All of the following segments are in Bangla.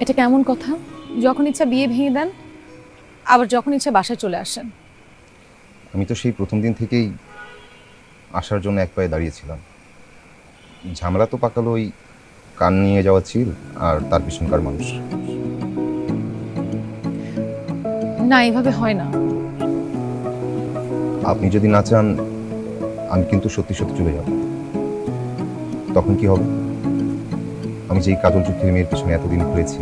এটা কেমন কথা? যখন ইচ্ছা বিয়ে ভেঙে দেন, আবার যখন ইচ্ছা বাসায় চলে আসেন। আমি তো সেই প্রথম দিন থেকেই আসার জন্য এক পায়ে দাঁড়িয়েছিলাম। ঝামেলা তো পাকালো ওই কান নিয়ে যাওয়া চিল আর তার পিছনকার মানুষ। না, এভাবে হয় না। আপনি যদি না চান আমি কিন্তু সত্যি সত্যি চলে যাব। তখন কি হবে? আমি যেই কাজল চোখের মেয়ের পিছনে এতদিন ঘুরেছি,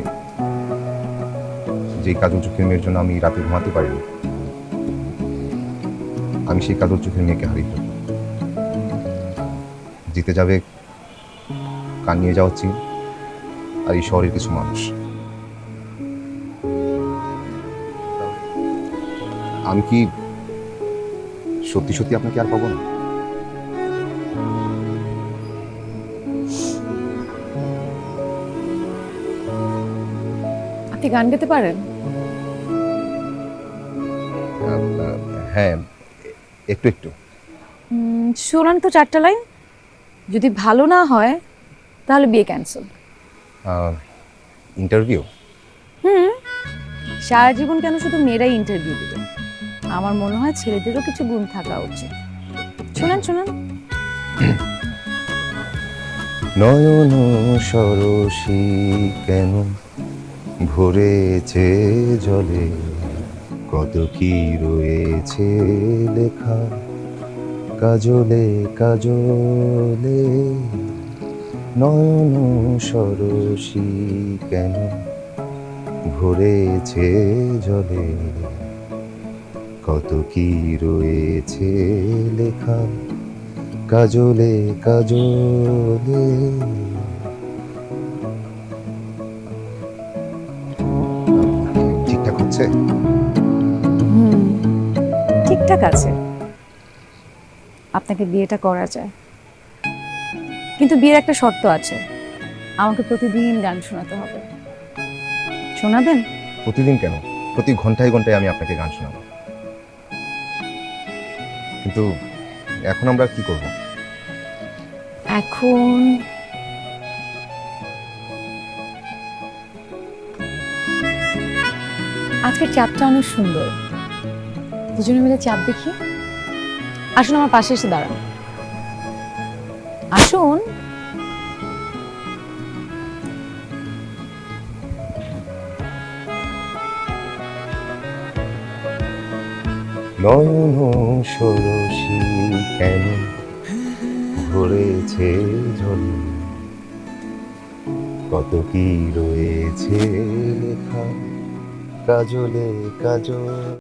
যেই কাজল চোখের মেয়ের জন্য আমি রাতে ঘুমাতে পারিনি, আমি সেই কাজল চোখের মেয়েকে হারিয়ে ফেলব। জিতে যাবে কান নিয়ে যাওয়া চিল আর এই শহরের কিছু মানুষ। আমি কি সত্যি সত্যি আপনাকে আর পাবো না? আপনি গান গাইতে পারেন? আহ, হ্যাঁ, একটু একটু। শোনান তো 4টা লাইন। যদি ভালো না হয় তাহলে বিয়ে ক্যান্সেল। ইন্টারভিউ? সারা জীবন কেন শুধু মেয়েরাই ইন্টারভিউ দিবে? আমার মনে হয় ছেলেদেরও কিছু গুণ থাকা উচিত। শোনান শোনান। নয়ন সরসী কেন ভরেছে জলে, কত কি রয়েছে লেখা কাজলে কাজলে। নয়ন সরসী কেন ভরেছে জলে, কত কি রয়েছে লেখা কাজলে কাজলে। ঠিকঠাক হচ্ছে? হুম, ঠিকঠাক আছে। আপনাকে বিয়েটা করা যায়, কিন্তু বিয়ের একটা শর্ত আছে। আমাকে প্রতিদিন গান শোনাতে হবে। শোনাবেন? প্রতিদিন কেন, প্রতি ঘন্টায় ঘন্টায় আমি আপনাকে গান শোনাবো। কিন্তু এখন আমরা কি করব? এখন আজকের চাঁদটা অনেক সুন্দর। দুজনে মিলে চাঁদ দেখি। আসুন আমার পাশে এসে দাঁড়ান। আসুন। নয়ন সরসী কেন ভরেছে জলে, কত কি রয়েছে লেখা কাজলে কাজল।